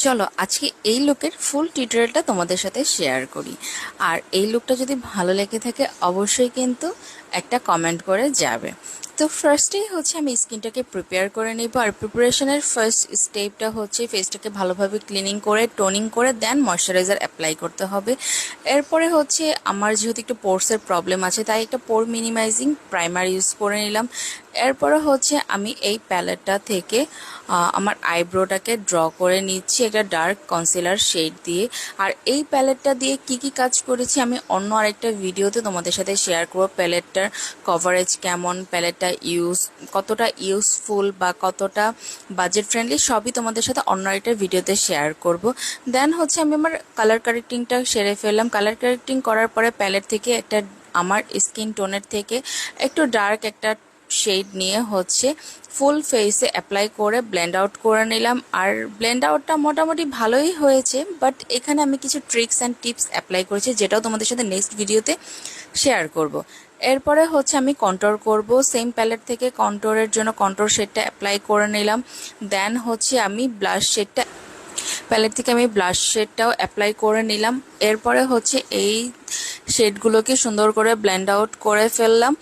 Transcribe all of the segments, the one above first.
চলো আজকে এই লুকের ফুল টিউটোরিয়ালটা তোমাদের সাথে শেয়ার করি। আর এই লুকটা যদি ভালো লেগে থাকে অবশ্যই কিন্তু একটা কমেন্ট করে যাবে। তো ফার্স্টেই হচ্ছে আমি স্কিনটাকে প্রিপেয়ার করে নিব। আর প্রিপারেশনের ফার্স্ট স্টেপটা হচ্ছে ফেসটাকে ভালোভাবে ক্লিনিং করে টোনিং করে দেন ময়শ্চারাইজার অ্যাপ্লাই করতে হবে। এরপরে হচ্ছে আমার যেহেতু একটু পোর্সের প্রবলেম আছে তাই একটা পোর মিনিমাইজিং প্রাইমার ইউজ করে নিলাম। এরপরে হচ্ছে আমি এই প্যালেটটা থেকে আমার আইব্রোটাকে ড্র করে নিচ্ছি একটা ডার্ক কনসিলার শেড দিয়ে। আর এই প্যালেটটা দিয়ে কি কি কাজ করেছি আমি অন্য আরেকটা ভিডিওতে তোমাদের সাথে শেয়ার করব। প্যালেটটার কভারেজ কেমন, প্যালেটটা কতটা ইউজফুল বা কতটা বাজেট ফ্রেন্ডলি সবই তোমাদের সাথে অন্য আরেকটা ভিডিওতে শেয়ার করব। দেন হচ্ছে আমি আমার কালার কারেক্টিংটা সেরে ফেললাম। কালার কারেক্টিং করার পরে প্যালেট থেকে একটা আমার স্কিন টোনের থেকে একটু ডার্ক একটা শেড নিয়ে হচ্ছে ফুল ফেসে অ্যাপ্লাই করে ব্লেন্ড আউট করে নিলাম। আর ব্লেন্ড আউটটা মোটামুটি ভালোই হয়েছে, বাট এখানে আমি কিছু ট্রিক্স অ্যান্ড টিপস অ্যাপ্লাই করেছি যেটাও তোমাদের সাথে নেক্সট ভিডিওতে শেয়ার করব। এরপরে হচ্ছে আমি কন্ট্রোল করব। সেম প্যালেট থেকে কন্ট্রোলের জন্য কন্ট্রোল শেডটা অ্যাপ্লাই করে নিলাম। দেন হচ্ছে আমি ব্লাশ শেডটা প্যালেট থেকে আমি ব্লাশ শেডটাও অ্যাপ্লাই করে নিলাম। এরপরে হচ্ছে এই শেডগুলোকে সুন্দর করে ব্লেন্ড আউট করে ফেললাম।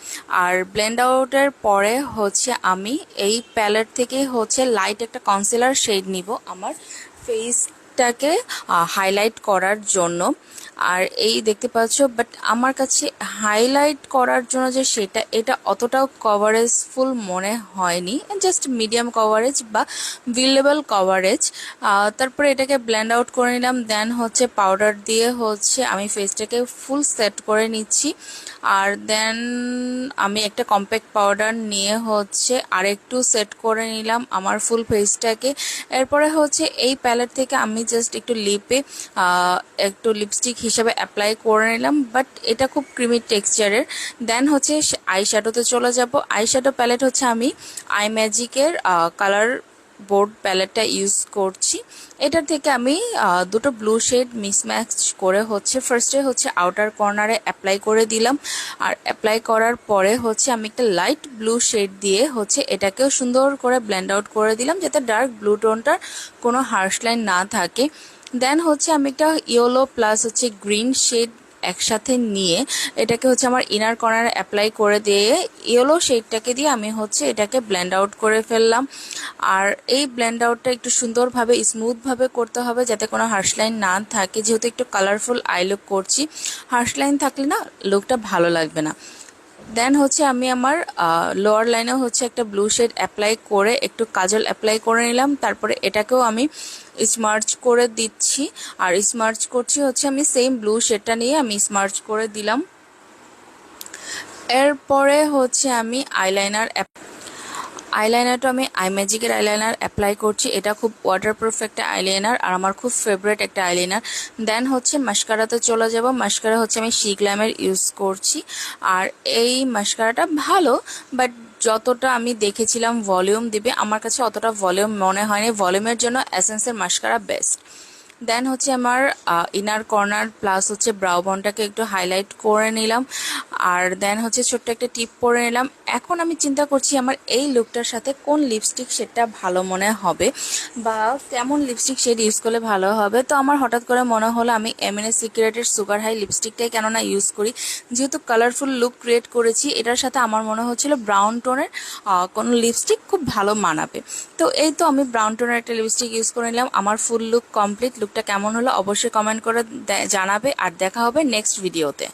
আর ব্লেন্ড আউটের পরে হচ্ছে আমি এই প্যালেট থেকে হচ্ছে লাইট একটা কনসিলার শেড নিব আমার ফেসটাকে হাইলাইট করার জন্য। আর এই দেখতে পাচ্ছ, বাট আমার কাছে হাইলাইট করার জন্য যে এটা অতটাও কভারেজফুল মনে হয়নি, জাস্ট মিডিয়াম কভারেজ বা ভিলেবল কভারেজ। তারপরে এটাকে ব্লেন্ড আউট করে নিলাম। দেন হচ্ছে পাউডার দিয়ে হচ্ছে আমি ফেসটাকে ফুল সেট করে নিচ্ছি। আর দেন আমি একটা কম্প্যাক্ট পাউডার নিয়ে হচ্ছে আরেকটু সেট করে নিলাম আমার ফুল ফেসটাকে। এরপরে হচ্ছে এই প্যালেট থেকে আমি জাস্ট একটু লিপে একটু লিপস্টিক হিসাবে অ্যাপ্লাই করে নিলাম, বাট এটা খুব ক্রিমি টেক্সচারের। দেন হচ্ছে আই শ্যাডোতে চলে যাব। আই শ্যাডো প্যালেট হচ্ছে আমি আই ম্যাজিকের কালার বোর্ড প্যালেটটা ইউজ করছি। এটার থেকে আমি দুটো ব্লু শেড মিসম্যাচ করে হচ্ছে ফার্স্টে হচ্ছে আউটার কর্নারে অ্যাপ্লাই করে দিলাম। আর অ্যাপ্লাই করার পরে হচ্ছে আমি একটা লাইট ব্লু শেড দিয়ে হচ্ছে এটাকেও সুন্দর করে ব্লেন্ড আউট করে দিলাম যাতে ডার্ক ব্লু টোনটার কোনো হার্শ লাইন না থাকে। দেন হচ্ছে আমি একটা ইয়েলো প্লাস হচ্ছে গ্রিন শেড একসাথে নিয়ে এটাকে হচ্ছে আমার ইনার কর্নারে অ্যাপ্লাই করে দিয়ে ইয়েলো শেডটাকে দিয়ে আমি হচ্ছে এটাকে ব্লেন্ড আউট করে ফেললাম। আর এই ব্লেন্ড আউটটা একটু সুন্দরভাবে স্মুথভাবে করতে হবে যাতে কোনো হার্শ লাইন না থাকে, যেহেতু একটু কালারফুল আই লুক করছি। হার্শ লাইন থাকলে না লুকটা ভালো লাগবে না। দেন হচ্ছে আমি আমার লোয়ার লাইনেও হচ্ছে একটা ব্লু শেড অ্যাপ্লাই করে একটু কাজল অ্যাপ্লাই করে নিলাম। তারপরে এটাকেও আমি স্মার্চ করে দিচ্ছি। আর স্মার্চ করছি হচ্ছে আমি সেম ব্লু শেডটা নিয়ে আমি স্মার্চ করে দিলাম। এরপরে হচ্ছে আমি আইলাইনারটা আমি আই ম্যাজিকের আইলাইনার অ্যাপ্লাই করছি। এটা খুব ওয়াটারপ্রুফ একটা আইলাইনার আর আমার খুব ফেভারিট একটা আইলাইনার। দেন হচ্ছে মাস্কারাতে চলে যাব। মাস্কারা হচ্ছে আমি শি গ্ল্যামের ইউজ করছি। আর এই মাস্কারাটা ভালো, বাট যতটা আমি দেখেছিলাম ভলিউম দিবে আমার কাছে অতটা ভলিউম মনে হয়নি। ভলিউমের জন্য এসেন্সের মাস্কারা বেস্ট। দেন হচ্ছে আমার ইনার কর্নার প্লাস হচ্ছে ব্রাউ বনটাকে একটু হাইলাইট করে নিলাম। আর দেন হচ্ছে ছোট্ট একটা টিপ পরে নিলাম। এখন আমি চিন্তা করছি আমার এই লুকটার সাথে কোন লিপস্টিক শেডটা ভালো মনে হবে বা কেমন লিপস্টিক শেড ইউজ করলে ভালো হবে। তো আমার হঠাৎ করে মনে হলো আমি এমএনএস সিক্রেটের সুগার হাই লিপস্টিকটাই কেননা ইউজ করি, যেহেতু কালারফুল লুক ক্রিয়েট করেছি এটার সাথে আমার মনে হচ্ছিল ব্রাউন টোনের কোনো লিপস্টিক খুব ভালো মানাবে। তো এই তো আমি ব্রাউন টোনের একটা লিপস্টিক ইউজ করে নিলাম। আমার ফুল লুক কমপ্লিট। লুকটা কেমন হলো অবশ্যই কমেন্ট করে জানাবে। আর দেখা হবে নেক্সট ভিডিওতে।